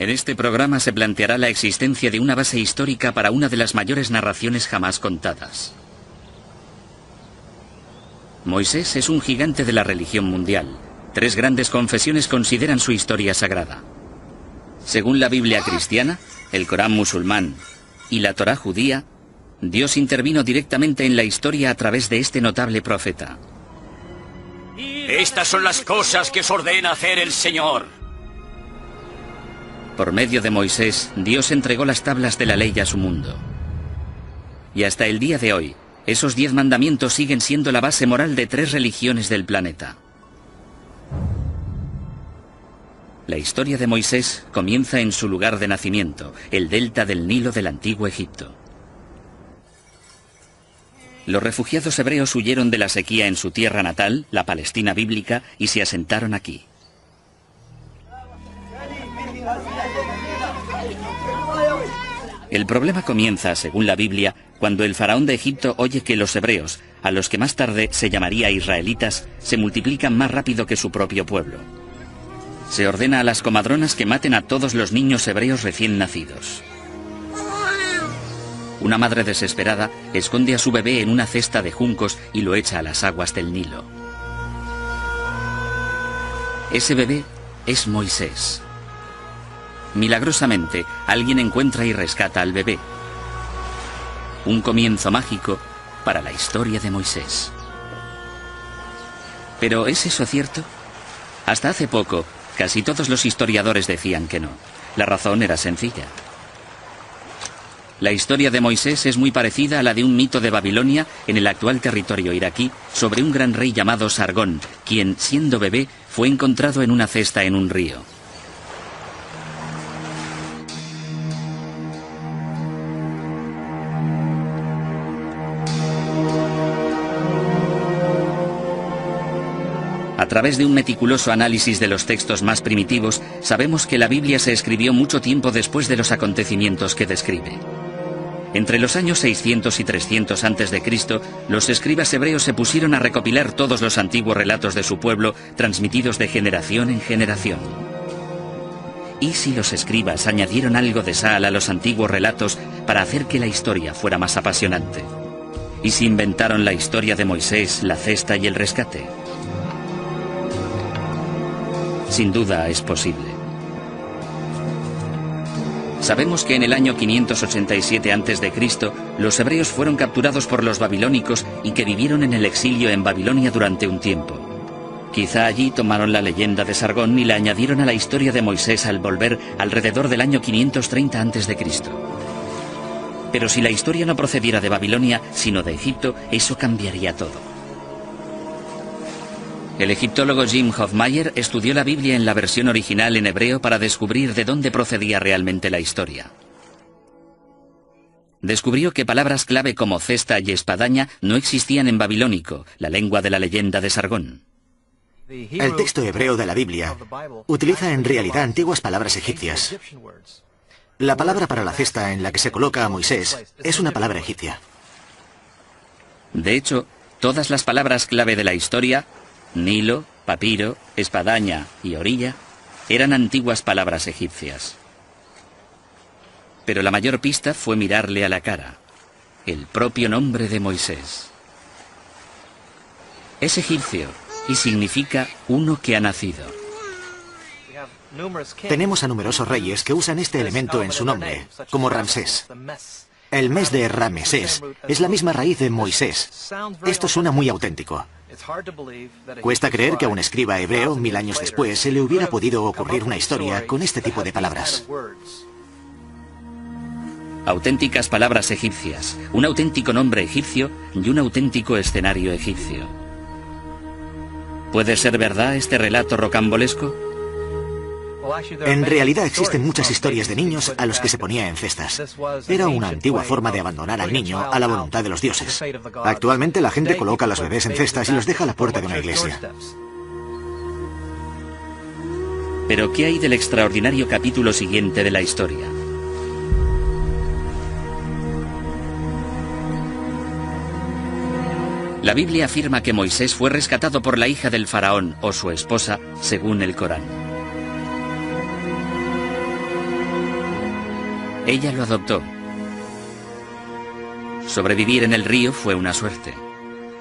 En este programa se planteará la existencia de una base histórica para una de las mayores narraciones jamás contadas. Moisés es un gigante de la religión mundial. 3 grandes confesiones consideran su historia sagrada. Según la Biblia cristiana, el Corán musulmán y la Torá judía, Dios intervino directamente en la historia a través de este notable profeta. Estas son las cosas que os ordena hacer el Señor. Por medio de Moisés, Dios entregó las tablas de la ley a su mundo. Y hasta el día de hoy, esos 10 mandamientos siguen siendo la base moral de 3 religiones del planeta. La historia de Moisés comienza en su lugar de nacimiento, el delta del Nilo del antiguo Egipto. Los refugiados hebreos huyeron de la sequía en su tierra natal, la Palestina bíblica, y se asentaron aquí. El problema comienza, según la Biblia, cuando el faraón de Egipto oye que los hebreos, a los que más tarde se llamaría israelitas, se multiplican más rápido que su propio pueblo. Se ordena a las comadronas que maten a todos los niños hebreos recién nacidos. Una madre desesperada esconde a su bebé en una cesta de juncos y lo echa a las aguas del Nilo. Ese bebé es Moisés. Milagrosamente, alguien encuentra y rescata al bebé. Un comienzo mágico para la historia de Moisés. ¿Pero es eso cierto? Hasta hace poco, casi todos los historiadores decían que no. La razón era sencilla. La historia de Moisés es muy parecida a la de un mito de Babilonia en el actual territorio iraquí sobre un gran rey llamado Sargón, quien, siendo bebé, fue encontrado en una cesta en un río. A través de un meticuloso análisis de los textos más primitivos, sabemos que la Biblia se escribió mucho tiempo después de los acontecimientos que describe. Entre los años 600 y 300 a.C., los escribas hebreos se pusieron a recopilar todos los antiguos relatos de su pueblo, transmitidos de generación en generación. ¿Y si los escribas añadieron algo de sal a los antiguos relatos para hacer que la historia fuera más apasionante? ¿Y si inventaron la historia de Moisés, la cesta y el rescate? Sin duda es posible. Sabemos que en el año 587 a.C., los hebreos fueron capturados por los babilónicos y que vivieron en el exilio en Babilonia durante un tiempo. Quizá allí tomaron la leyenda de Sargón y la añadieron a la historia de Moisés al volver alrededor del año 530 a.C. Pero si la historia no procediera de Babilonia, sino de Egipto, eso cambiaría todo. El egiptólogo Jim Hoffmeier estudió la Biblia en la versión original en hebreo para descubrir de dónde procedía realmente la historia. Descubrió que palabras clave como cesta y espadaña no existían en babilónico, la lengua de la leyenda de Sargón. El texto hebreo de la Biblia utiliza en realidad antiguas palabras egipcias. La palabra para la cesta en la que se coloca a Moisés es una palabra egipcia. De hecho, todas las palabras clave de la historia, Nilo, papiro, espadaña y orilla, eran antiguas palabras egipcias. Pero la mayor pista fue mirarle a la cara, el propio nombre de Moisés. Es egipcio y significa uno que ha nacido. Tenemos a numerosos reyes que usan este elemento en su nombre, como Ramsés. El mes de Ramesés es la misma raíz de Moisés. Esto suena muy auténtico. Cuesta creer que a un escriba hebreo, 1000 años después, se le hubiera podido ocurrir una historia con este tipo de palabras. Auténticas palabras egipcias, un auténtico nombre egipcio y un auténtico escenario egipcio. ¿Puede ser verdad este relato rocambolesco? En realidad existen muchas historias de niños a los que se ponía en cestas. Era una antigua forma de abandonar al niño a la voluntad de los dioses. Actualmente la gente coloca a los bebés en cestas y los deja a la puerta de una iglesia. Pero ¿qué hay del extraordinario capítulo siguiente de la historia? La Biblia afirma que Moisés fue rescatado por la hija del faraón o su esposa, según el Corán. Ella lo adoptó. Sobrevivir en el río fue una suerte.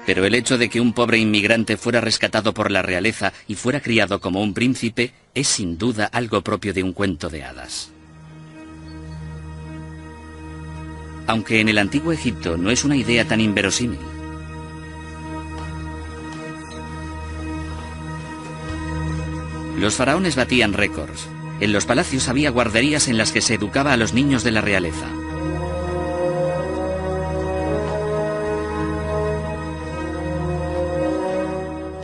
Pero el hecho de que un pobre inmigrante fuera rescatado por la realeza y fuera criado como un príncipe es sin duda algo propio de un cuento de hadas. Aunque en el antiguo Egipto no es una idea tan inverosímil. Los faraones batían récords. En los palacios había guarderías en las que se educaba a los niños de la realeza.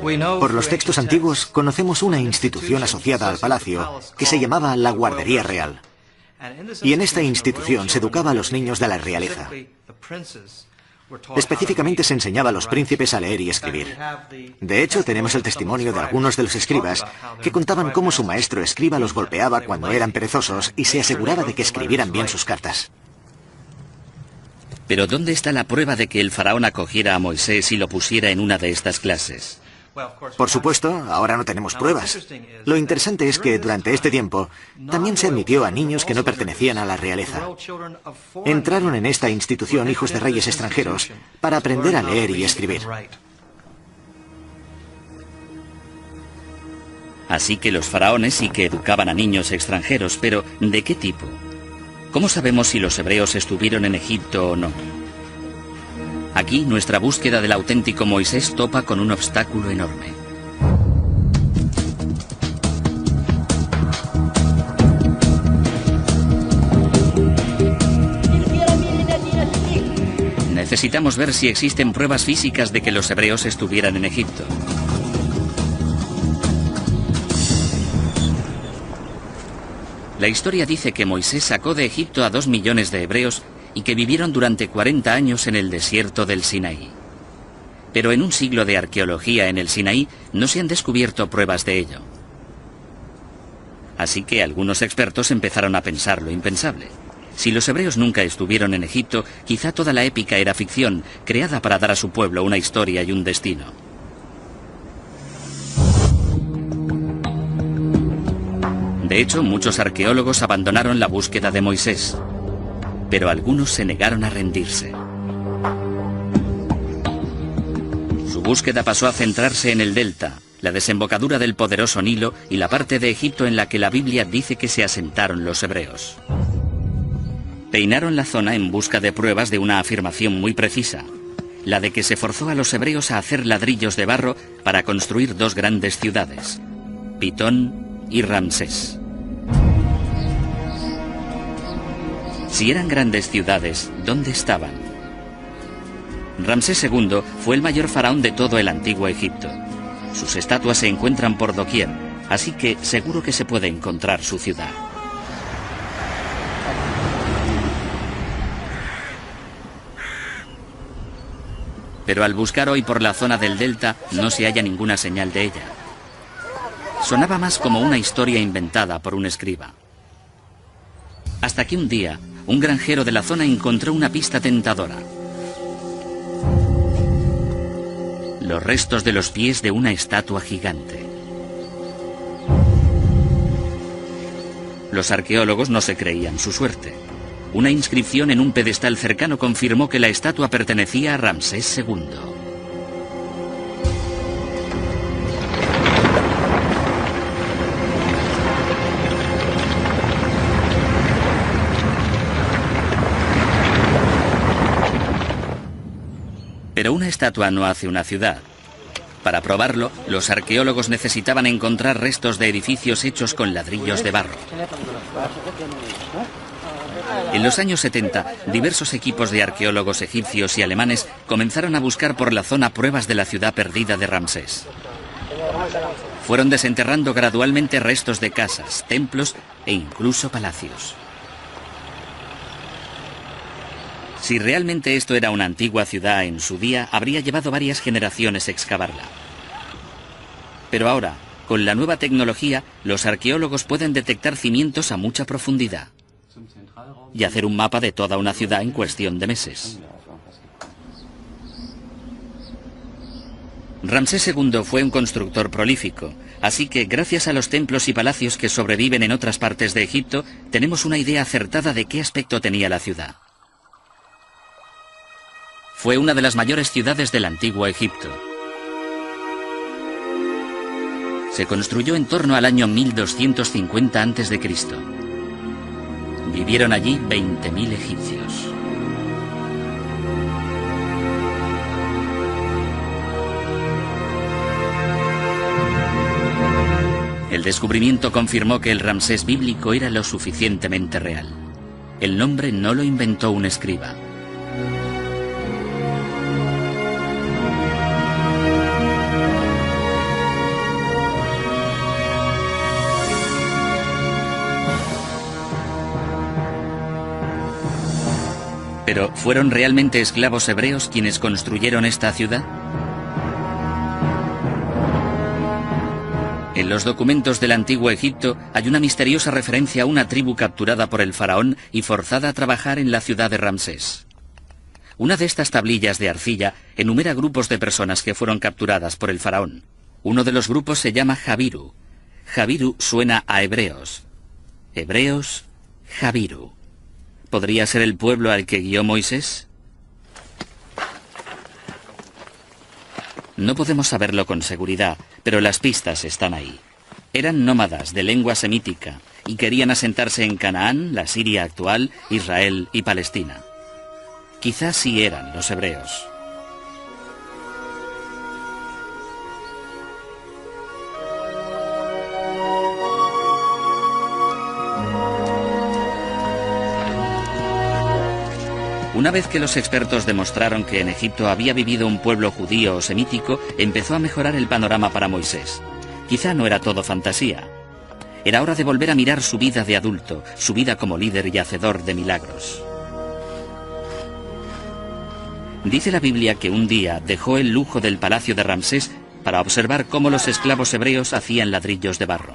Por los textos antiguos conocemos una institución asociada al palacio que se llamaba la Guardería Real. Y en esta institución se educaba a los niños de la realeza. Específicamente se enseñaba a los príncipes a leer y escribir. De hecho, tenemos el testimonio de algunos de los escribas que contaban cómo su maestro escriba los golpeaba cuando eran perezosos y se aseguraba de que escribieran bien sus cartas. Pero ¿dónde está la prueba de que el faraón acogiera a Moisés y lo pusiera en una de estas clases? Por supuesto, ahora no tenemos pruebas. Lo interesante es que durante este tiempo también se admitió a niños que no pertenecían a la realeza. Entraron en esta institución hijos de reyes extranjeros para aprender a leer y escribir. Así que los faraones sí que educaban a niños extranjeros, pero ¿de qué tipo? ¿Cómo sabemos si los hebreos estuvieron en Egipto o no? Aquí nuestra búsqueda del auténtico Moisés topa con un obstáculo enorme. Necesitamos ver si existen pruebas físicas de que los hebreos estuvieran en Egipto. La historia dice que Moisés sacó de Egipto a 2 millones de hebreos y que vivieron durante 40 años en el desierto del Sinaí. Pero en un siglo de arqueología en el Sinaí no se han descubierto pruebas de ello. Así que algunos expertos empezaron a pensar lo impensable. Si los hebreos nunca estuvieron en Egipto, quizá toda la épica era ficción, creada para dar a su pueblo una historia y un destino. De hecho, muchos arqueólogos abandonaron la búsqueda de Moisés. Pero algunos se negaron a rendirse. Su búsqueda pasó a centrarse en el delta, la desembocadura del poderoso Nilo y la parte de Egipto en la que la Biblia dice que se asentaron los hebreos. Peinaron la zona en busca de pruebas de una afirmación muy precisa, la de que se forzó a los hebreos a hacer ladrillos de barro para construir 2 grandes ciudades, Pitón y Ramsés. Si eran grandes ciudades, ¿dónde estaban? Ramsés II fue el mayor faraón de todo el antiguo Egipto. Sus estatuas se encuentran por doquier, así que seguro que se puede encontrar su ciudad. Pero al buscar hoy por la zona del delta no se halla ninguna señal de ella. Sonaba más como una historia inventada por un escriba. Hasta que un día, un granjero de la zona encontró una pista tentadora. Los restos de los pies de una estatua gigante. Los arqueólogos no se creían su suerte. Una inscripción en un pedestal cercano confirmó que la estatua pertenecía a Ramsés II. Pero una estatua no hace una ciudad. Para probarlo, los arqueólogos necesitaban encontrar restos de edificios hechos con ladrillos de barro. En los años 70, diversos equipos de arqueólogos egipcios y alemanes comenzaron a buscar por la zona pruebas de la ciudad perdida de Ramsés. Fueron desenterrando gradualmente restos de casas, templos e incluso palacios. Si realmente esto era una antigua ciudad en su día, habría llevado varias generaciones excavarla. Pero ahora, con la nueva tecnología, los arqueólogos pueden detectar cimientos a mucha profundidad y hacer un mapa de toda una ciudad en cuestión de meses. Ramsés II fue un constructor prolífico, así que gracias a los templos y palacios que sobreviven en otras partes de Egipto, tenemos una idea acertada de qué aspecto tenía la ciudad. Fue una de las mayores ciudades del antiguo Egipto. Se construyó en torno al año 1250 a.C. Vivieron allí 20.000 egipcios. El descubrimiento confirmó que el Ramsés bíblico era lo suficientemente real. El nombre no lo inventó un escriba. Pero, ¿fueron realmente esclavos hebreos quienes construyeron esta ciudad? En los documentos del antiguo Egipto hay una misteriosa referencia a una tribu capturada por el faraón y forzada a trabajar en la ciudad de Ramsés. Una de estas tablillas de arcilla enumera grupos de personas que fueron capturadas por el faraón. Uno de los grupos se llama Jabiru. Jabiru suena a hebreos. Hebreos, Jabiru. ¿Podría ser el pueblo al que guió Moisés? No podemos saberlo con seguridad, pero las pistas están ahí. Eran nómadas de lengua semítica y querían asentarse en Canaán, la Siria actual, Israel y Palestina. Quizás sí eran los hebreos. Una vez que los expertos demostraron que en Egipto había vivido un pueblo judío o semítico, empezó a mejorar el panorama para Moisés. Quizá no era todo fantasía. Era hora de volver a mirar su vida de adulto, su vida como líder y hacedor de milagros. Dice la Biblia que un día dejó el lujo del palacio de Ramsés para observar cómo los esclavos hebreos hacían ladrillos de barro.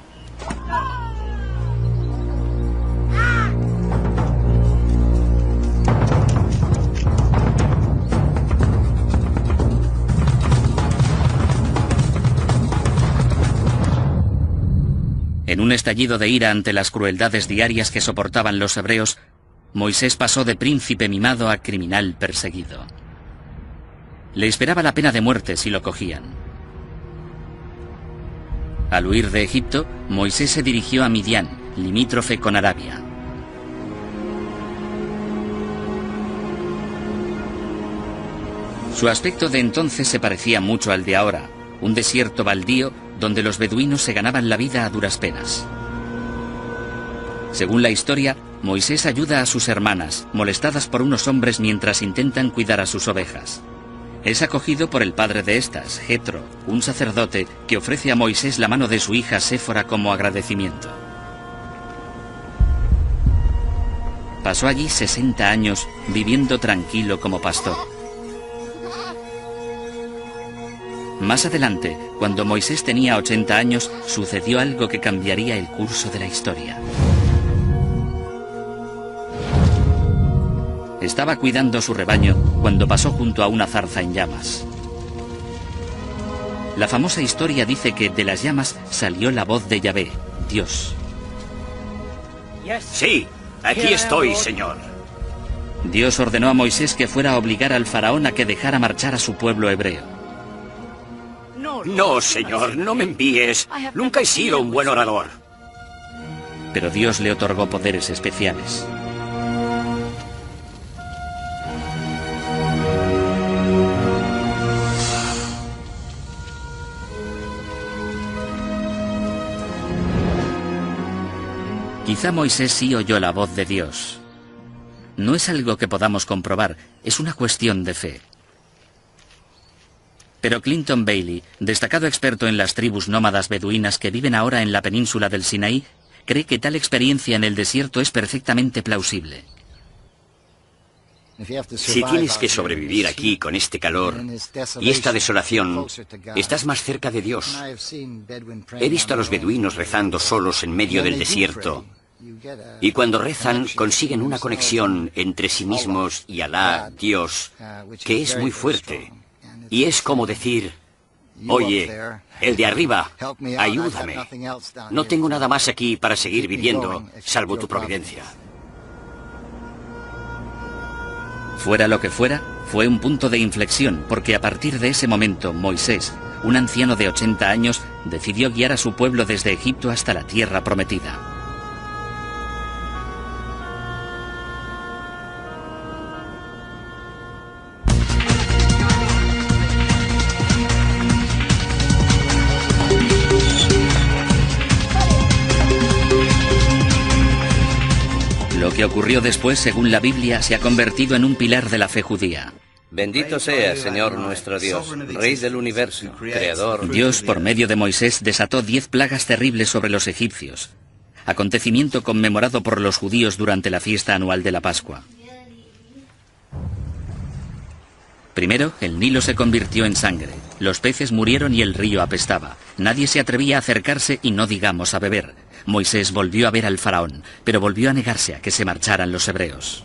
En un estallido de ira ante las crueldades diarias que soportaban los hebreos, Moisés pasó de príncipe mimado a criminal perseguido. Le esperaba la pena de muerte si lo cogían. Al huir de Egipto, Moisés se dirigió a Midian, limítrofe con Arabia. Su aspecto de entonces se parecía mucho al de ahora, un desierto baldío donde los beduinos se ganaban la vida a duras penas. Según la historia, Moisés ayuda a sus hermanas, molestadas por unos hombres mientras intentan cuidar a sus ovejas. Es acogido por el padre de estas, Jetro, un sacerdote que ofrece a Moisés la mano de su hija Séfora como agradecimiento. Pasó allí 60 años viviendo tranquilo como pastor. Más adelante, cuando Moisés tenía 80 años, sucedió algo que cambiaría el curso de la historia. Estaba cuidando su rebaño cuando pasó junto a una zarza en llamas. La famosa historia dice que de las llamas salió la voz de Yahvé, Dios. Sí, aquí estoy, Señor. Dios ordenó a Moisés que fuera a obligar al faraón a que dejara marchar a su pueblo hebreo. No, Señor, no me envíes. Nunca he sido un buen orador. Pero Dios le otorgó poderes especiales. Quizá Moisés sí oyó la voz de Dios. No es algo que podamos comprobar, es una cuestión de fe. Pero Clinton Bailey, destacado experto en las tribus nómadas beduinas que viven ahora en la península del Sinaí, cree que tal experiencia en el desierto es perfectamente plausible. Si tienes que sobrevivir aquí con este calor y esta desolación, estás más cerca de Dios. He visto a los beduinos rezando solos en medio del desierto. Y cuando rezan, consiguen una conexión entre sí mismos y Alá, Dios, que es muy fuerte. Y es como decir, Oye, el de arriba, ayúdame. No tengo nada más aquí para seguir viviendo, salvo tu providencia. Fuera lo que fuera, fue un punto de inflexión, porque a partir de ese momento Moisés, un anciano de 80 años, decidió guiar a su pueblo desde Egipto hasta la tierra prometida. Lo que ocurrió después, según la Biblia, se ha convertido en un pilar de la fe judía. Bendito sea, Señor nuestro Dios, Rey del universo, Creador. Dios, por medio de Moisés, desató 10 plagas terribles sobre los egipcios, acontecimiento conmemorado por los judíos durante la fiesta anual de la Pascua. Primero, el Nilo se convirtió en sangre, los peces murieron y el río apestaba. Nadie se atrevía a acercarse y no digamos a beber. Moisés volvió a ver al faraón, pero volvió a negarse a que se marcharan los hebreos.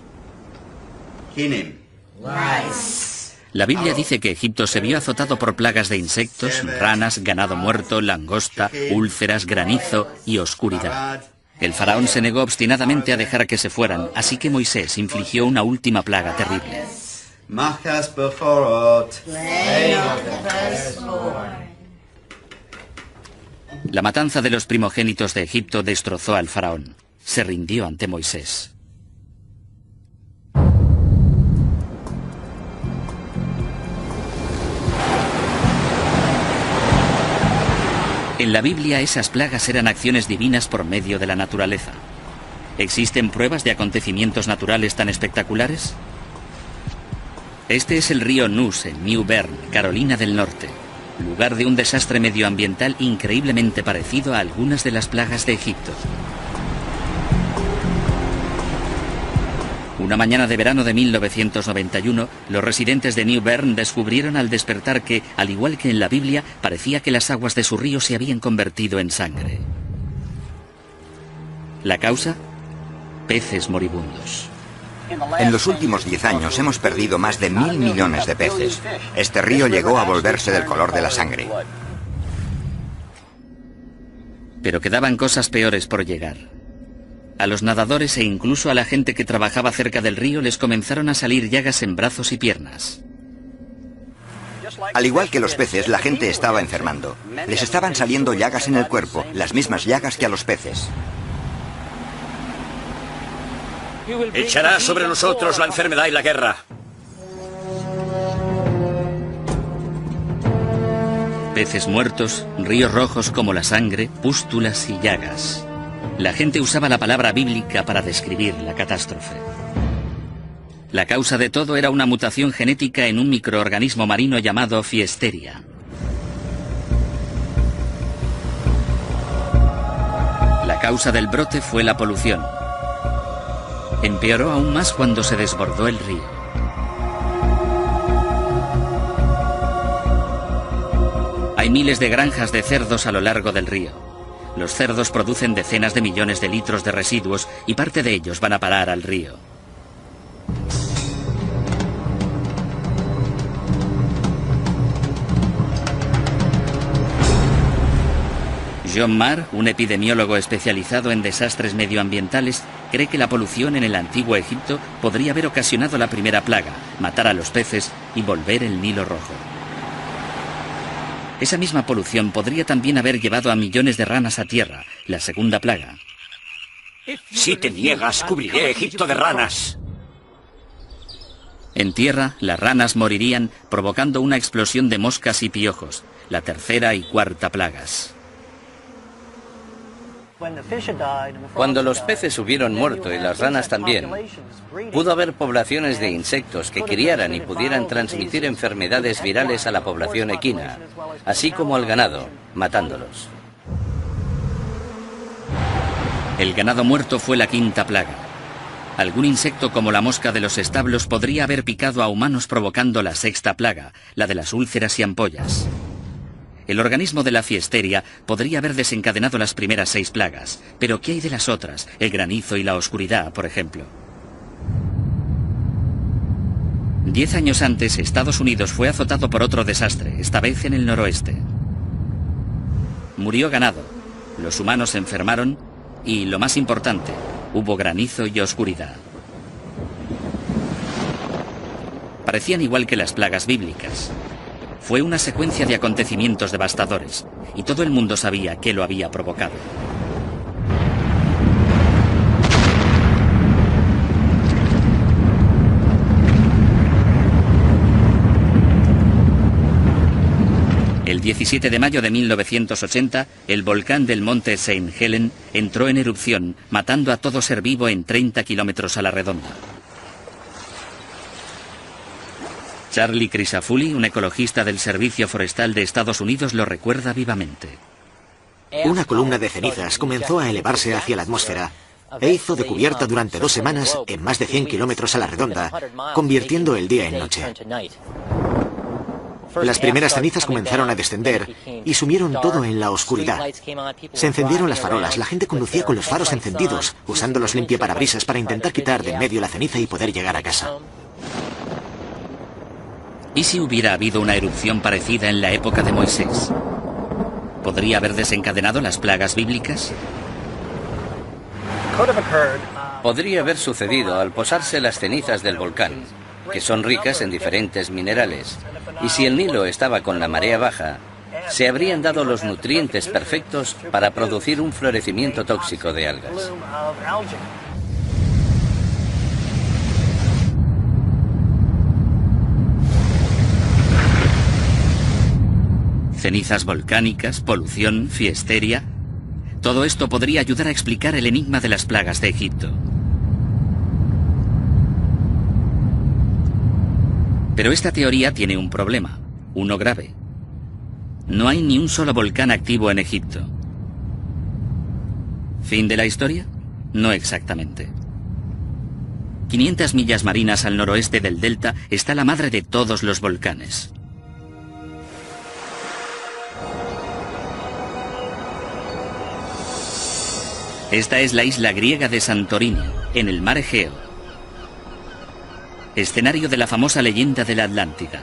La Biblia dice que Egipto se vio azotado por plagas de insectos, ranas, ganado muerto, langosta, úlceras, granizo y oscuridad. El faraón se negó obstinadamente a dejar que se fueran, así que Moisés infligió una última plaga terrible. La matanza de los primogénitos de Egipto destrozó al faraón. Se rindió ante Moisés. En la Biblia esas plagas eran acciones divinas por medio de la naturaleza. ¿Existen pruebas de acontecimientos naturales tan espectaculares? Este es el río Neuse, en New Bern, Carolina del Norte, lugar de un desastre medioambiental increíblemente parecido a algunas de las plagas de Egipto. Una mañana de verano de 1991, los residentes de New Bern descubrieron al despertar que, al igual que en la Biblia, parecía que las aguas de su río se habían convertido en sangre. ¿La causa? Peces moribundos. En los últimos 10 años hemos perdido más de 1.000 millones de peces. Este río llegó a volverse del color de la sangre. Pero quedaban cosas peores por llegar. A los nadadores e incluso a la gente que trabajaba cerca del río les comenzaron a salir llagas en brazos y piernas. Al igual que los peces, la gente estaba enfermando. Les estaban saliendo llagas en el cuerpo, las mismas llagas que a los peces. Echará sobre nosotros la enfermedad y la guerra. Peces muertos, ríos rojos como la sangre, pústulas y llagas. La gente usaba la palabra bíblica para describir la catástrofe. La causa de todo era una mutación genética en un microorganismo marino llamado Fiesteria. La causa del brote fue la polución. Empeoró aún más cuando se desbordó el río. Hay miles de granjas de cerdos a lo largo del río. Los cerdos producen decenas de millones de litros de residuos y parte de ellos van a parar al río. John Marr, un epidemiólogo especializado en desastres medioambientales, cree que la polución en el antiguo Egipto podría haber ocasionado la primera plaga, matar a los peces y volver el Nilo rojo. Esa misma polución podría también haber llevado a millones de ranas a tierra, la segunda plaga. Si te niegas, cubriré Egipto de ranas. En tierra, las ranas morirían, provocando una explosión de moscas y piojos, la tercera y cuarta plagas. Cuando los peces hubieron muerto y las ranas también, pudo haber poblaciones de insectos que criaran y pudieran transmitir enfermedades virales a la población equina, así como al ganado, matándolos. El ganado muerto fue la quinta plaga. Algún insecto como la mosca de los establos podría haber picado a humanos provocando la sexta plaga, la de las úlceras y ampollas. El organismo de la Fiesteria podría haber desencadenado las primeras 6 plagas, pero ¿qué hay de las otras? El granizo y la oscuridad, por ejemplo. 10 años antes, Estados Unidos fue azotado por otro desastre, esta vez en el noroeste. Murió ganado, los humanos se enfermaron y, lo más importante, hubo granizo y oscuridad. Parecían igual que las plagas bíblicas. Fue una secuencia de acontecimientos devastadores, y todo el mundo sabía qué lo había provocado. El 17 de mayo de 1980, el volcán del monte St. Helen entró en erupción, matando a todo ser vivo en 30 kilómetros a la redonda. Charlie Crisafulli, un ecologista del Servicio Forestal de Estados Unidos, lo recuerda vivamente. Una columna de cenizas comenzó a elevarse hacia la atmósfera e hizo de cubierta durante 2 semanas en más de 100 kilómetros a la redonda, convirtiendo el día en noche. Las primeras cenizas comenzaron a descender y sumieron todo en la oscuridad. Se encendieron las farolas, la gente conducía con los faros encendidos, usando los limpiaparabrisas para intentar quitar de en medio la ceniza y poder llegar a casa. ¿Y si hubiera habido una erupción parecida en la época de Moisés? ¿Podría haber desencadenado las plagas bíblicas? Podría haber sucedido al posarse las cenizas del volcán, que son ricas en diferentes minerales, y si el Nilo estaba con la marea baja, se habrían dado los nutrientes perfectos para producir un florecimiento tóxico de algas. Cenizas volcánicas, polución, fiesteria... Todo esto podría ayudar a explicar el enigma de las plagas de Egipto. Pero esta teoría tiene un problema, uno grave. No hay ni un solo volcán activo en Egipto. ¿Fin de la historia? No exactamente. 500 millas marinas al noroeste del delta está la madre de todos los volcanes. Esta es la isla griega de Santorini, en el mar Egeo, escenario de la famosa leyenda de la Atlántida.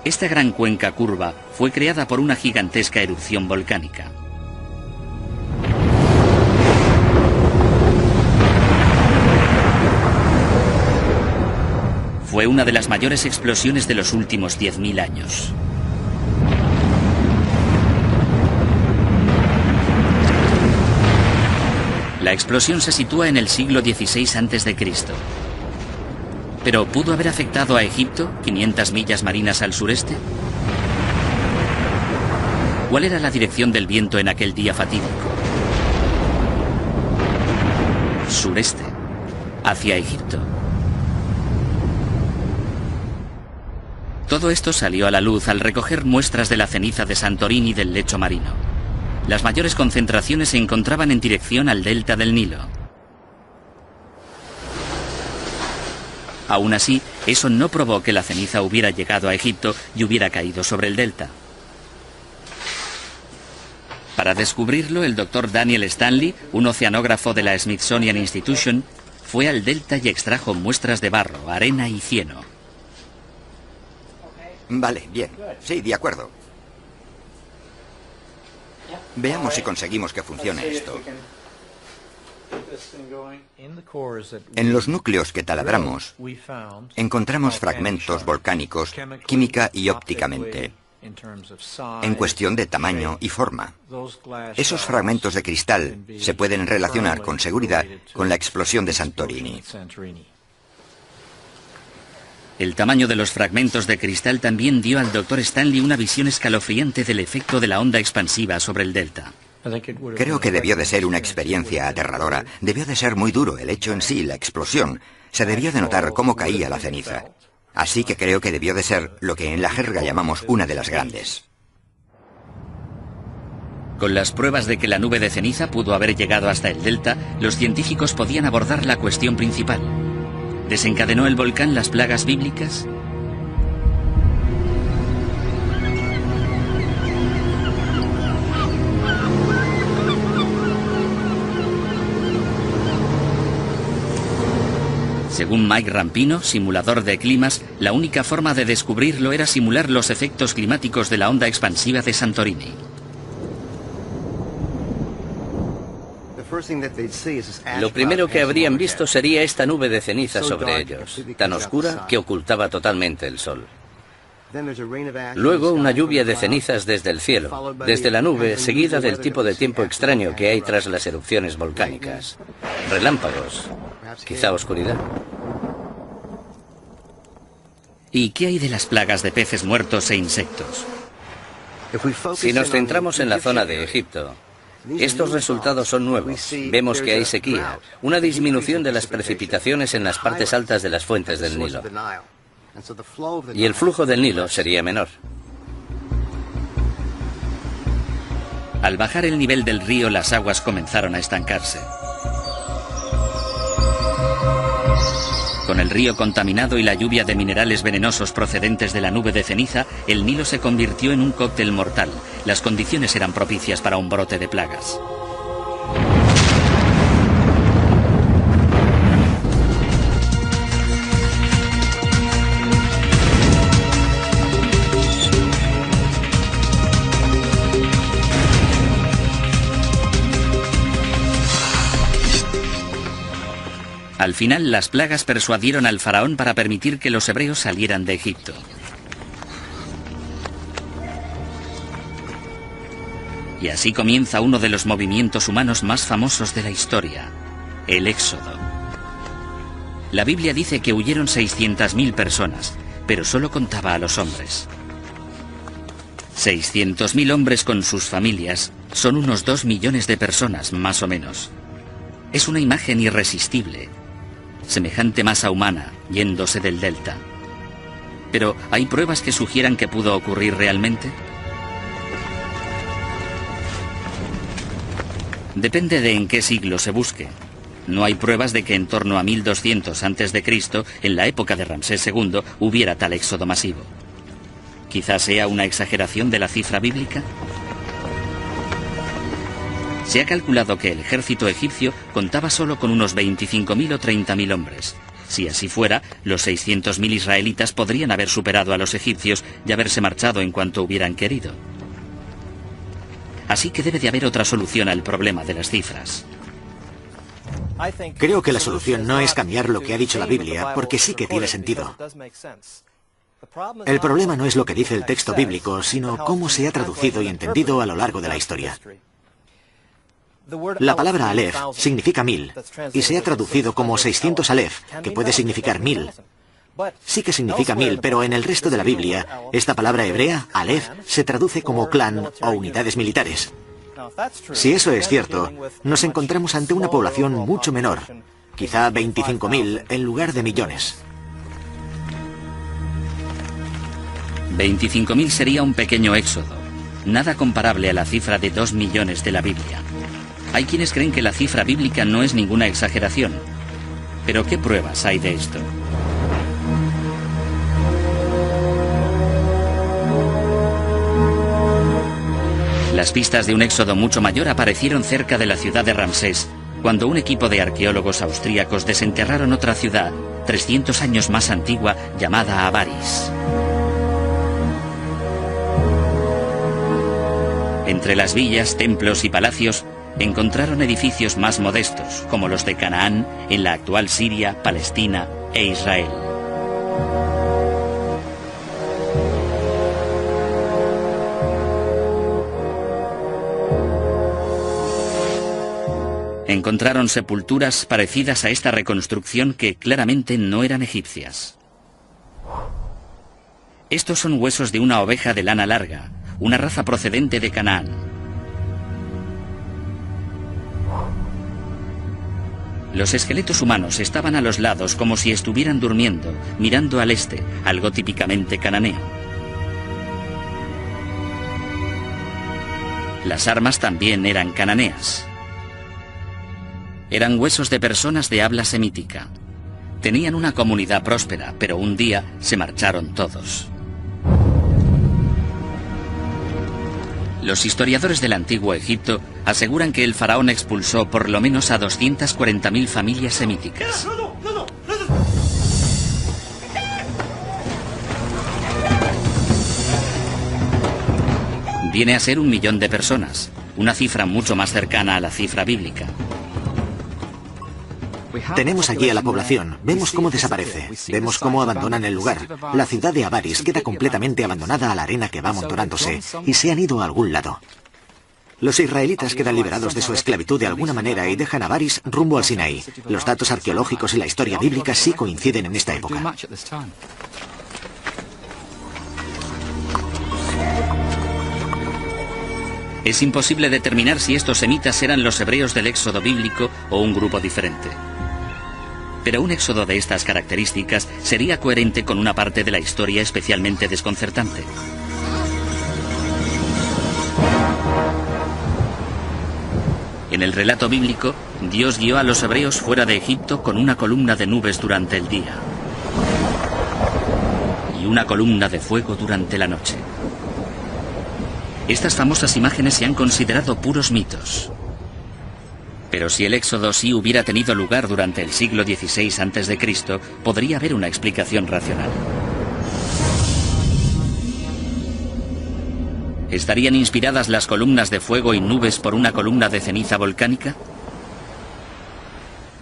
Esta gran cuenca curva fue creada por una gigantesca erupción volcánica. Fue una de las mayores explosiones de los últimos 10.000 años. La explosión se sitúa en el siglo XVI a.C. ¿Pero pudo haber afectado a Egipto, 500 millas marinas al sureste? ¿Cuál era la dirección del viento en aquel día fatídico? Sureste, hacia Egipto. Todo esto salió a la luz al recoger muestras de la ceniza de Santorini del lecho marino. Las mayores concentraciones se encontraban en dirección al delta del Nilo. Aún así, eso no probó que la ceniza hubiera llegado a Egipto y hubiera caído sobre el delta. Para descubrirlo, el Dr. Daniel Stanley, un oceanógrafo de la Smithsonian Institution, fue al delta y extrajo muestras de barro, arena y cieno. Vale, bien. Sí, de acuerdo. Veamos si conseguimos que funcione esto. En los núcleos que taladramos, encontramos fragmentos volcánicos química y ópticamente, en cuestión de tamaño y forma. Esos fragmentos de cristal se pueden relacionar con seguridad con la explosión de Santorini. El tamaño de los fragmentos de cristal también dio al Dr. Stanley una visión escalofriante del efecto de la onda expansiva sobre el delta. Creo que debió de ser una experiencia aterradora. Debió de ser muy duro el hecho en sí, la explosión. Se debió de notar cómo caía la ceniza. Así que creo que debió de ser lo que en la jerga llamamos una de las grandes. Con las pruebas de que la nube de ceniza pudo haber llegado hasta el delta, los científicos podían abordar la cuestión principal. ¿Desencadenó el volcán las plagas bíblicas? Según Mike Rampino, simulador de climas, la única forma de descubrirlo era simular los efectos climáticos de la onda expansiva de Santorini. Lo primero que habrían visto sería esta nube de ceniza sobre ellos, tan oscura que ocultaba totalmente el sol. Luego una lluvia de cenizas desde el cielo, desde la nube, seguida del tipo de tiempo extraño que hay tras las erupciones volcánicas. Relámpagos, quizá oscuridad. ¿Y qué hay de las plagas de peces muertos e insectos? Si nos centramos en la zona de Egipto, estos resultados son nuevos. Vemos que hay sequía, una disminución de las precipitaciones en las partes altas de las fuentes del Nilo. Y el flujo del Nilo sería menor. Al bajar el nivel del río, las aguas comenzaron a estancarse. Con el río contaminado y la lluvia de minerales venenosos procedentes de la nube de ceniza, el Nilo se convirtió en un cóctel mortal. Las condiciones eran propicias para un brote de plagas. Al final, las plagas persuadieron al faraón para permitir que los hebreos salieran de Egipto. Y así comienza uno de los movimientos humanos más famosos de la historia, el Éxodo. La Biblia dice que huyeron 600.000 personas, pero solo contaba a los hombres. 600.000 hombres con sus familias son unos 2 millones de personas, más o menos. Es una imagen irresistible. Semejante masa humana yéndose del delta. Pero ¿hay pruebas que sugieran que pudo ocurrir realmente? Depende de en qué siglo se busque. No hay pruebas de que en torno a 1200 a.C., en la época de Ramsés II, hubiera tal éxodo masivo. Quizás sea una exageración de la cifra bíblica. Se ha calculado que el ejército egipcio contaba solo con unos 25.000 o 30.000 hombres. Si así fuera, los 600.000 israelitas podrían haber superado a los egipcios y haberse marchado en cuanto hubieran querido. Así que debe de haber otra solución al problema de las cifras. Creo que la solución no es cambiar lo que ha dicho la Biblia, porque sí que tiene sentido. El problema no es lo que dice el texto bíblico, sino cómo se ha traducido y entendido a lo largo de la historia. La palabra Aleph significa 1000 y se ha traducido como 600 Aleph, que puede significar 1000. Sí que significa 1000, pero en el resto de la Biblia, esta palabra hebrea, Aleph, se traduce como clan o unidades militares. Si eso es cierto, nos encontramos ante una población mucho menor, quizá 25.000 en lugar de millones. 25.000 sería un pequeño éxodo, nada comparable a la cifra de 2 millones de la Biblia. Hay quienes creen que la cifra bíblica no es ninguna exageración. Pero ¿qué pruebas hay de esto? Las pistas de un éxodo mucho mayor aparecieron cerca de la ciudad de Ramsés, cuando un equipo de arqueólogos austríacos desenterraron otra ciudad, 300 años más antigua, llamada Avaris. Entre las villas, templos y palacios, encontraron edificios más modestos, como los de Canaán, en la actual Siria, Palestina e Israel. Encontraron sepulturas parecidas a esta reconstrucción que claramente no eran egipcias. Estos son huesos de una oveja de lana larga, una raza procedente de Canaán. Los esqueletos humanos estaban a los lados como si estuvieran durmiendo, mirando al este, algo típicamente cananeo. Las armas también eran cananeas. Eran huesos de personas de habla semítica. Tenían una comunidad próspera, pero un día se marcharon todos. Los historiadores del antiguo Egipto aseguran que el faraón expulsó por lo menos a 240.000 familias semíticas. Viene a ser 1 millón de personas, una cifra mucho más cercana a la cifra bíblica. Tenemos allí a la población, vemos cómo desaparece, vemos cómo abandonan el lugar. La ciudad de Avaris queda completamente abandonada a la arena que va amontonándose y se han ido a algún lado. Los israelitas quedan liberados de su esclavitud de alguna manera y dejan Avaris rumbo al Sinaí. Los datos arqueológicos y la historia bíblica sí coinciden en esta época. Es imposible determinar si estos semitas eran los hebreos del éxodo bíblico o un grupo diferente. Pero un éxodo de estas características sería coherente con una parte de la historia especialmente desconcertante. En el relato bíblico, Dios guió a los hebreos fuera de Egipto con una columna de nubes durante el día y una columna de fuego durante la noche. Estas famosas imágenes se han considerado puros mitos. Pero si el éxodo sí hubiera tenido lugar durante el siglo XVI a.C., podría haber una explicación racional. ¿Estarían inspiradas las columnas de fuego y nubes por una columna de ceniza volcánica?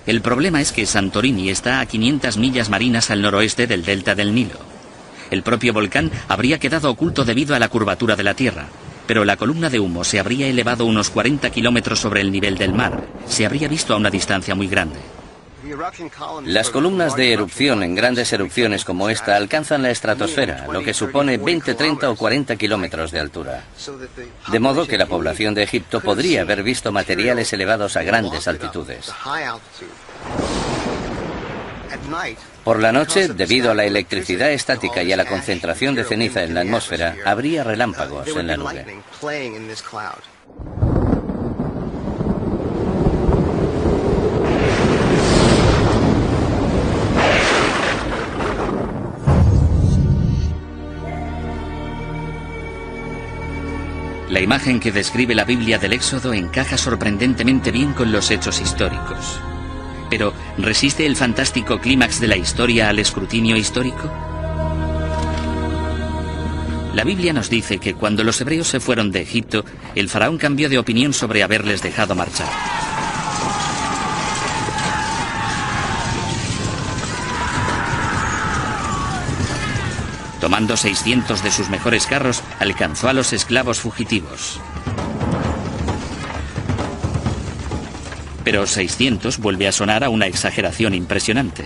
El problema es que Santorini está a 500 millas marinas al noroeste del delta del Nilo. El propio volcán habría quedado oculto debido a la curvatura de la Tierra, pero la columna de humo se habría elevado unos 40 kilómetros sobre el nivel del mar. Se habría visto a una distancia muy grande. Las columnas de erupción en grandes erupciones como esta alcanzan la estratosfera, lo que supone 20, 30 o 40 kilómetros de altura. De modo que la población de Egipto podría haber visto materiales elevados a grandes altitudes. Por la noche, debido a la electricidad estática y a la concentración de ceniza en la atmósfera, habría relámpagos en la nube. La imagen que describe la Biblia del Éxodo encaja sorprendentemente bien con los hechos históricos. Pero, ¿resiste el fantástico clímax de la historia al escrutinio histórico? La Biblia nos dice que cuando los hebreos se fueron de Egipto, el faraón cambió de opinión sobre haberles dejado marchar. Tomando 600 de sus mejores carros, alcanzó a los esclavos fugitivos. Pero 600 vuelve a sonar a una exageración impresionante.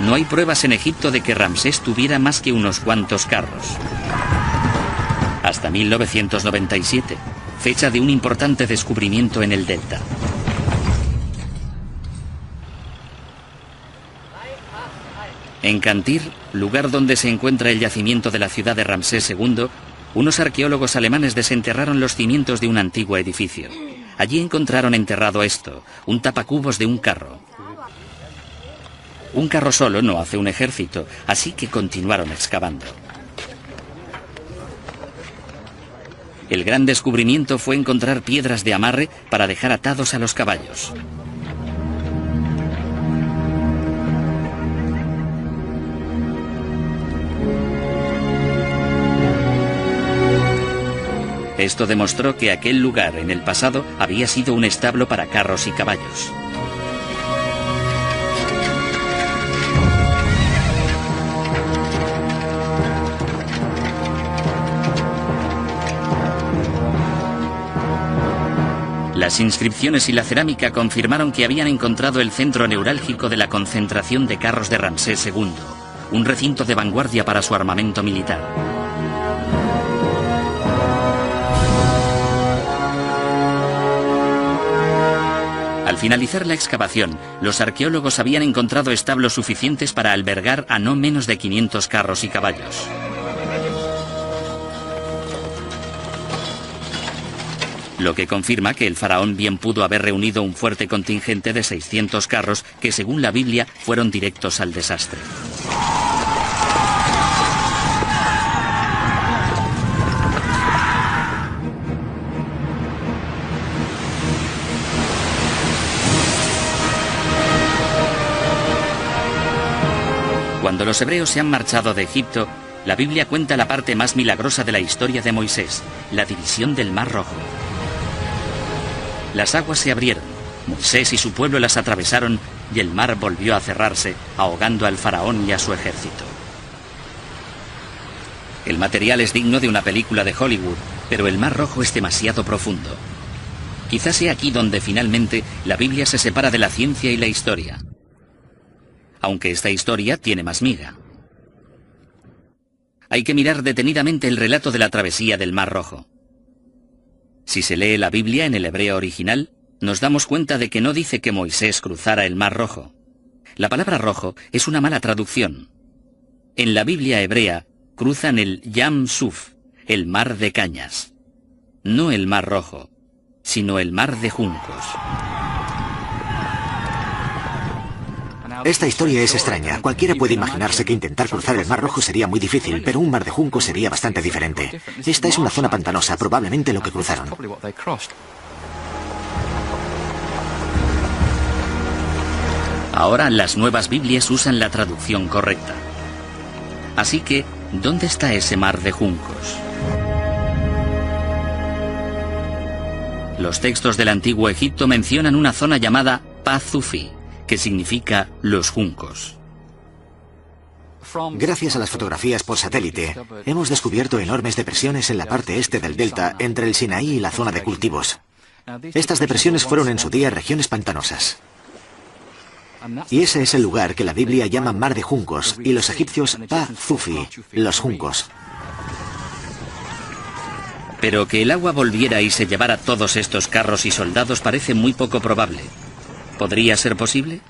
No hay pruebas en Egipto de que Ramsés tuviera más que unos cuantos carros. Hasta 1997, fecha de un importante descubrimiento en el delta. En Cantir, lugar donde se encuentra el yacimiento de la ciudad de Ramsés II, unos arqueólogos alemanes desenterraron los cimientos de un antiguo edificio. Allí encontraron enterrado esto, un tapacubos de un carro. Un carro solo no hace un ejército, así que continuaron excavando. El gran descubrimiento fue encontrar piedras de amarre para dejar atados a los caballos. Esto demostró que aquel lugar en el pasado había sido un establo para carros y caballos. Las inscripciones y la cerámica confirmaron que habían encontrado el centro neurálgico de la concentración de carros de Ramsés II, un recinto de vanguardia para su armamento militar. Al finalizar la excavación, los arqueólogos habían encontrado establos suficientes para albergar a no menos de 500 carros y caballos. Lo que confirma que el faraón bien pudo haber reunido un fuerte contingente de 600 carros que, según la Biblia, fueron directos al desastre. Cuando los hebreos se han marchado de Egipto, La Biblia cuenta la parte más milagrosa de la historia de Moisés, la división del Mar Rojo. Las aguas se abrieron, Moisés y su pueblo las atravesaron y el mar volvió a cerrarse, ahogando al faraón y a su ejército. El material es digno de una película de Hollywood, pero el Mar Rojo es demasiado profundo. Quizás sea aquí donde finalmente la Biblia se separa de la ciencia y la historia. Aunque esta historia tiene más miga. Hay que mirar detenidamente el relato de la travesía del Mar Rojo. Si se lee la Biblia en el hebreo original, nos damos cuenta de que no dice que Moisés cruzara el Mar Rojo. La palabra rojo es una mala traducción. En la Biblia hebrea, cruzan el Yam Suf, el mar de cañas. No el Mar Rojo, sino el mar de juncos. Esta historia es extraña. Cualquiera puede imaginarse que intentar cruzar el Mar Rojo sería muy difícil, pero un mar de juncos sería bastante diferente. Esta es una zona pantanosa, probablemente lo que cruzaron. Ahora las nuevas Biblias usan la traducción correcta. Así que, ¿dónde está ese mar de juncos? Los textos del antiguo Egipto mencionan una zona llamada Pazufi, que significa los juncos. Gracias a las fotografías por satélite, hemos descubierto enormes depresiones en la parte este del delta entre el Sinaí y la zona de cultivos. Estas depresiones fueron en su día regiones pantanosas. Y ese es el lugar que la Biblia llama Mar de Juncos y los egipcios Pa-Zufi, los juncos. Pero que el agua volviera y se llevara todos estos carros y soldados parece muy poco probable. ¿Podría ser posible?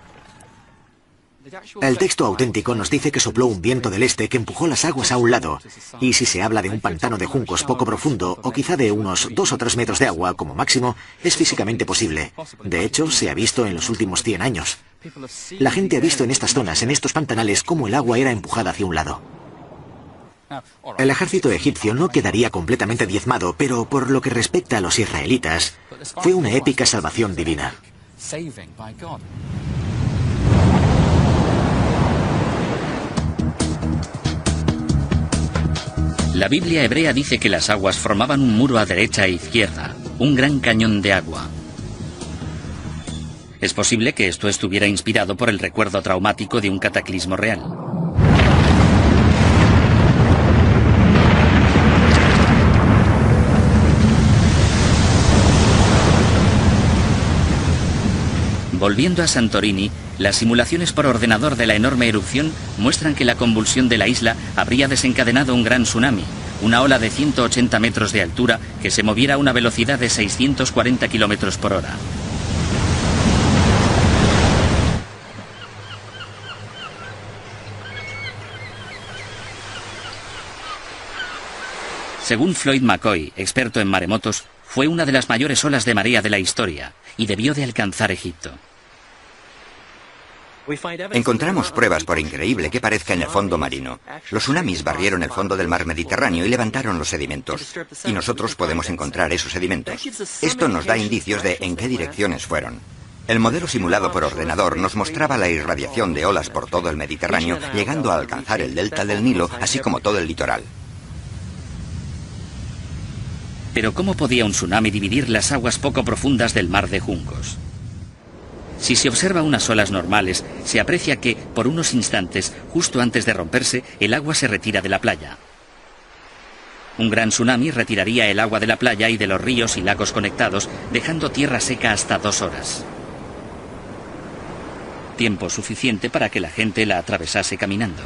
El texto auténtico nos dice que sopló un viento del este que empujó las aguas a un lado, y si se habla de un pantano de juncos poco profundo, o quizá de unos 2 o 3 metros de agua como máximo, es físicamente posible. De hecho, se ha visto en los últimos 100 años. La gente ha visto en estas zonas, en estos pantanales, cómo el agua era empujada hacia un lado. El ejército egipcio no quedaría completamente diezmado, pero por lo que respecta a los israelitas, fue una épica salvación divina. La Biblia hebrea dice que las aguas formaban un muro a derecha e izquierda, un gran cañón de agua. Es posible que esto estuviera inspirado por el recuerdo traumático de un cataclismo real. Volviendo a Santorini, las simulaciones por ordenador de la enorme erupción muestran que la convulsión de la isla habría desencadenado un gran tsunami, una ola de 180 metros de altura que se moviera a una velocidad de 640 kilómetros por hora. Según Floyd McCoy, experto en maremotos, fue una de las mayores olas de marea de la historia y debió de alcanzar Egipto. Encontramos pruebas, por increíble que parezca, en el fondo marino. Los tsunamis barrieron el fondo del mar Mediterráneo y levantaron los sedimentos. Y nosotros podemos encontrar esos sedimentos. Esto nos da indicios de en qué direcciones fueron. El modelo simulado por ordenador nos mostraba la irradiación de olas por todo el Mediterráneo, llegando a alcanzar el delta del Nilo, así como todo el litoral. Pero ¿cómo podía un tsunami dividir las aguas poco profundas del mar de juncos? Si se observa unas olas normales, se aprecia que, por unos instantes, justo antes de romperse, el agua se retira de la playa. Un gran tsunami retiraría el agua de la playa y de los ríos y lagos conectados, dejando tierra seca hasta 2 horas. Tiempo suficiente para que la gente la atravesase caminando.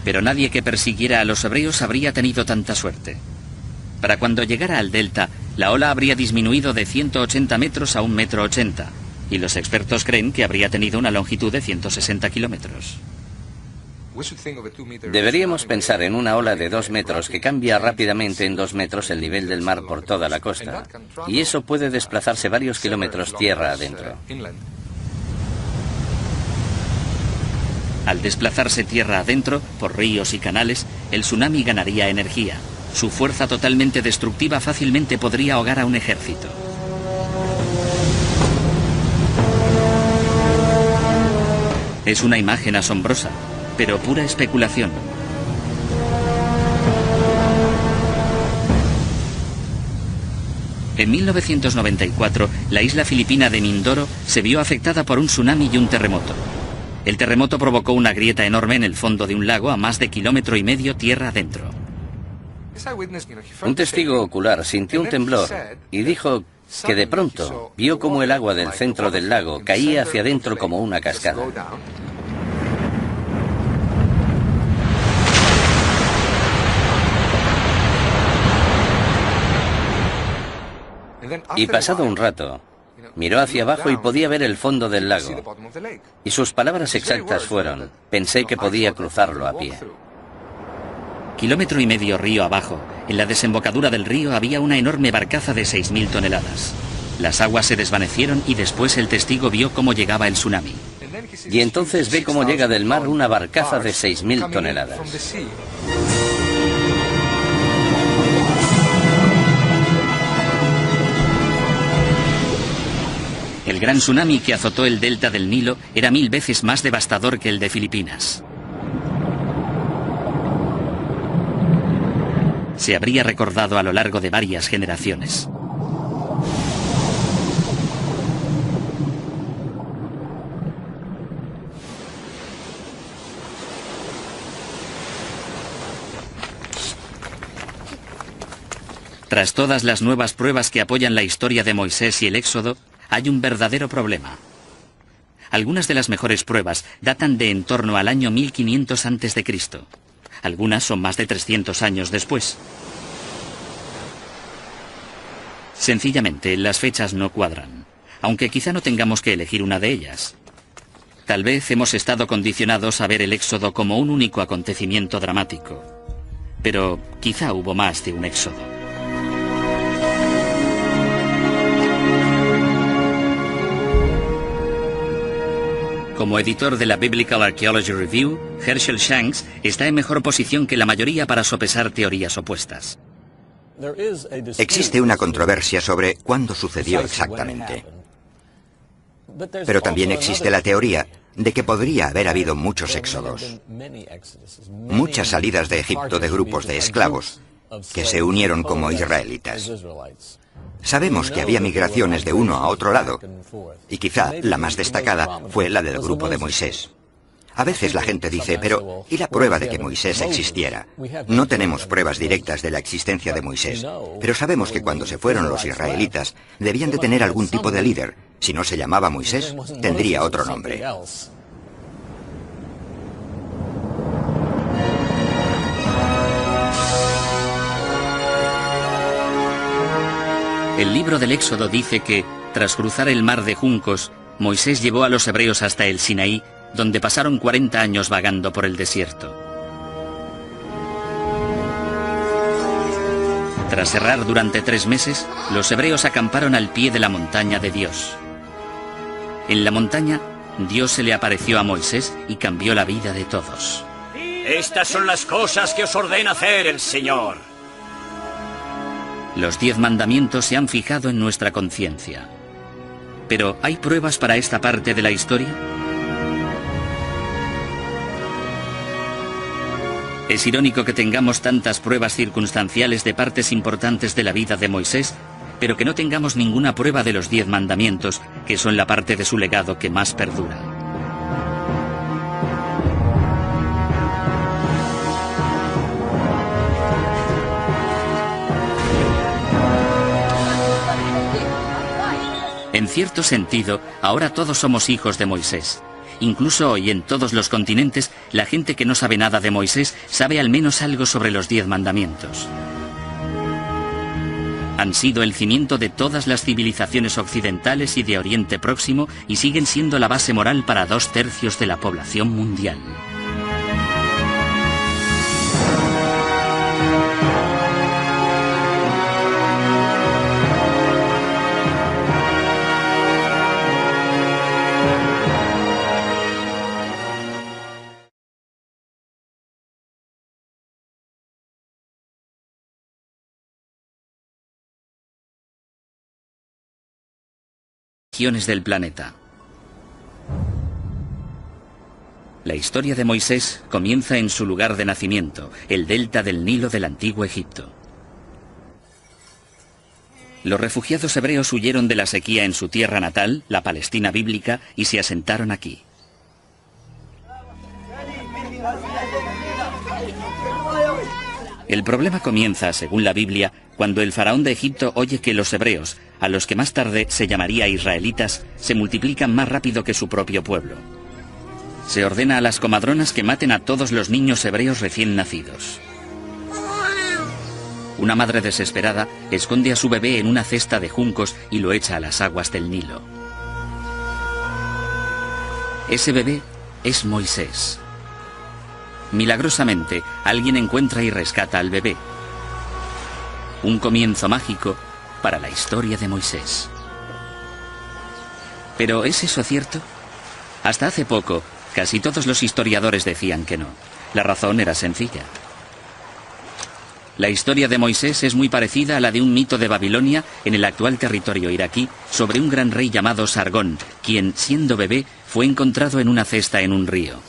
Pero nadie que persiguiera a los hebreos habría tenido tanta suerte. Para cuando llegara al delta, la ola habría disminuido de 180 metros a 1,80 m, y los expertos creen que habría tenido una longitud de 160 kilómetros. Deberíamos pensar en una ola de 2 metros que cambia rápidamente en 2 metros el nivel del mar por toda la costa, y eso puede desplazarse varios kilómetros tierra adentro. Al desplazarse tierra adentro, por ríos y canales, el tsunami ganaría energía. Su fuerza totalmente destructiva fácilmente podría ahogar a un ejército. Es una imagen asombrosa, pero pura especulación. En 1994, la isla filipina de Mindoro se vio afectada por un tsunami y un terremoto. El terremoto provocó una grieta enorme en el fondo de un lago a más de 1,5 kilómetros tierra adentro. Un testigo ocular sintió un temblor y dijo que de pronto vio cómo el agua del centro del lago caía hacia adentro como una cascada. Y pasado un rato, miró hacia abajo y podía ver el fondo del lago. Y sus palabras exactas fueron: pensé que podía cruzarlo a pie. 1,5 kilómetros río abajo, en la desembocadura del río había una enorme barcaza de 6.000 toneladas. Las aguas se desvanecieron y después el testigo vio cómo llegaba el tsunami. Y entonces ve cómo llega del mar una barcaza de 6.000 toneladas. El gran tsunami que azotó el delta del Nilo era 1000 veces más devastador que el de Filipinas. Se habría recordado a lo largo de varias generaciones. Tras todas las nuevas pruebas que apoyan la historia de Moisés y el Éxodo, hay un verdadero problema. Algunas de las mejores pruebas datan de en torno al año 1500 a.C. Algunas son más de 300 años después. Sencillamente, las fechas no cuadran, aunque quizá no tengamos que elegir una de ellas. Tal vez hemos estado condicionados a ver el Éxodo como un único acontecimiento dramático, pero quizá hubo más de un Éxodo. Como editor de la Biblical Archaeology Review, Herschel Shanks está en mejor posición que la mayoría para sopesar teorías opuestas. Existe una controversia sobre cuándo sucedió exactamente. Pero también existe la teoría de que podría haber habido muchos éxodos. Muchas salidas de Egipto de grupos de esclavos que se unieron como israelitas. Sabemos que había migraciones de uno a otro lado, y quizá la más destacada fue la del grupo de Moisés. A veces la gente dice, pero ¿y la prueba de que Moisés existiera? No tenemos pruebas directas de la existencia de Moisés, pero sabemos que cuando se fueron los israelitas, debían de tener algún tipo de líder. Si no se llamaba Moisés, tendría otro nombre. El libro del Éxodo dice que, tras cruzar el mar de juncos, Moisés llevó a los hebreos hasta el Sinaí, donde pasaron 40 años vagando por el desierto. Tras errar durante 3 meses, los hebreos acamparon al pie de la montaña de Dios. En la montaña, Dios se le apareció a Moisés y cambió la vida de todos. Estas son las cosas que os ordena hacer el Señor. Los 10 mandamientos se han fijado en nuestra conciencia. Pero, ¿hay pruebas para esta parte de la historia? Es irónico que tengamos tantas pruebas circunstanciales de partes importantes de la vida de Moisés, pero que no tengamos ninguna prueba de los 10 mandamientos, que son la parte de su legado que más perdura. En cierto sentido, ahora todos somos hijos de Moisés. Incluso hoy en todos los continentes, la gente que no sabe nada de Moisés sabe al menos algo sobre los 10 mandamientos. Han sido el cimiento de todas las civilizaciones occidentales y de Oriente Próximo y siguen siendo la base moral para 2/3 de la población mundial. Regiones del planeta. La historia de Moisés comienza en su lugar de nacimiento, el delta del Nilo del antiguo Egipto. Los refugiados hebreos huyeron de la sequía en su tierra natal, la Palestina bíblica, y se asentaron aquí. El problema comienza, según la Biblia, cuando el faraón de Egipto oye que los hebreos, a los que más tarde se llamaría israelitas, se multiplican más rápido que su propio pueblo. Se ordena a las comadronas que maten a todos los niños hebreos recién nacidos. Una madre desesperada esconde a su bebé en una cesta de juncos y lo echa a las aguas del Nilo. Ese bebé es Moisés. Milagrosamente, alguien encuentra y rescata al bebé. Un comienzo mágico para la historia de Moisés. ¿Pero es eso cierto? Hasta hace poco, casi todos los historiadores decían que no. La razón era sencilla. La historia de Moisés es muy parecida a la de un mito de Babilonia en el actual territorio iraquí sobre un gran rey llamado Sargón, quien, siendo bebé, fue encontrado en una cesta en un río.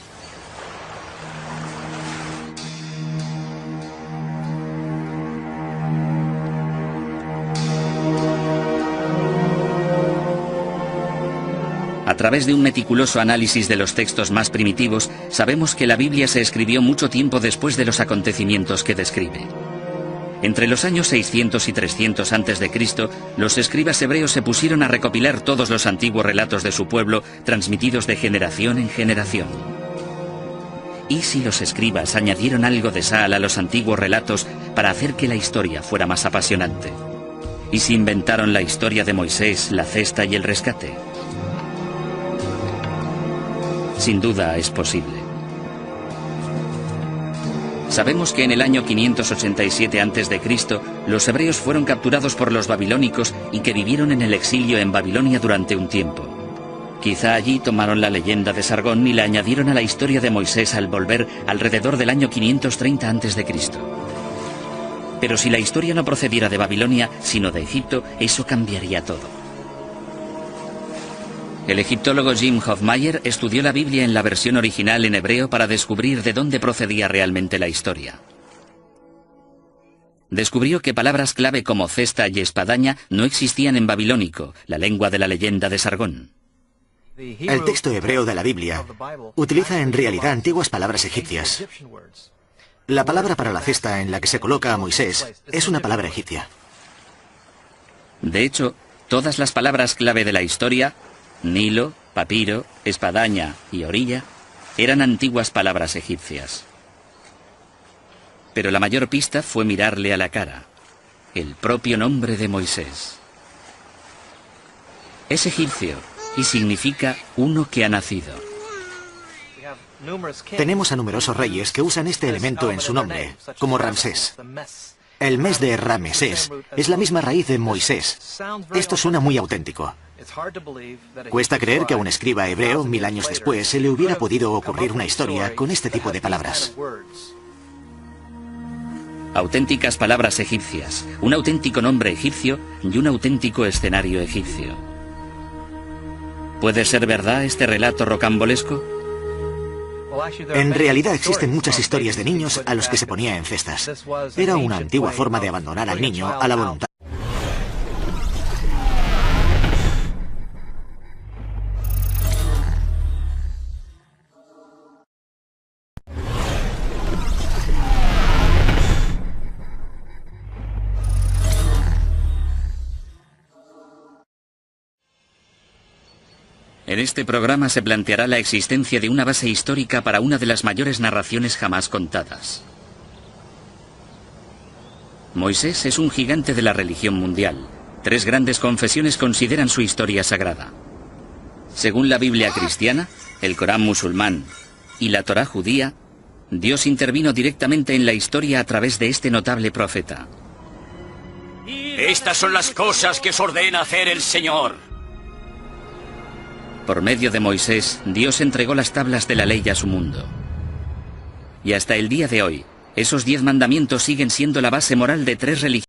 A través de un meticuloso análisis de los textos más primitivos, sabemos que la Biblia se escribió mucho tiempo después de los acontecimientos que describe. Entre los años 600 y 300 a.C., los escribas hebreos se pusieron a recopilar todos los antiguos relatos de su pueblo, transmitidos de generación en generación. ¿Y si los escribas añadieron algo de sal a los antiguos relatos para hacer que la historia fuera más apasionante? ¿Y si inventaron la historia de Moisés, la cesta y el rescate? Sin duda es posible. Sabemos que en el año 587 a.C., los hebreos fueron capturados por los babilónicos y que vivieron en el exilio en Babilonia durante un tiempo. Quizá allí tomaron la leyenda de Sargón y la añadieron a la historia de Moisés al volver alrededor del año 530 a.C. Pero si la historia no procediera de Babilonia, sino de Egipto, eso cambiaría todo. El egiptólogo Jim Hofmaier estudió la Biblia en la versión original en hebreo para descubrir de dónde procedía realmente la historia. Descubrió que palabras clave como cesta y espadaña no existían en babilónico, la lengua de la leyenda de Sargón. El texto hebreo de la Biblia utiliza en realidad antiguas palabras egipcias. La palabra para la cesta en la que se coloca a Moisés es una palabra egipcia. De hecho, todas las palabras clave de la historia, Nilo, papiro, espadaña y orilla, eran antiguas palabras egipcias. Pero la mayor pista fue mirarle a la cara, el propio nombre de Moisés. Es egipcio y significa uno que ha nacido. Tenemos a numerosos reyes que usan este elemento en su nombre, como Ramsés. El mes de Ramesés es la misma raíz de Moisés. Esto suena muy auténtico. Cuesta creer que a un escriba hebreo, 1000 años después, se le hubiera podido ocurrir una historia con este tipo de palabras. Auténticas palabras egipcias, un auténtico nombre egipcio y un auténtico escenario egipcio. ¿Puede ser verdad este relato rocambolesco? En realidad existen muchas historias de niños a los que se ponía en cestas. Era una antigua forma de abandonar al niño a la voluntad. En este programa se planteará la existencia de una base histórica para una de las mayores narraciones jamás contadas. Moisés es un gigante de la religión mundial. 3 grandes confesiones consideran su historia sagrada. Según la Biblia cristiana, el Corán musulmán y la Torá judía, Dios intervino directamente en la historia a través de este notable profeta. Estas son las cosas que os ordena hacer el Señor. Por medio de Moisés, Dios entregó las tablas de la ley a su mundo. Y hasta el día de hoy, esos 10 mandamientos siguen siendo la base moral de 3 religiones.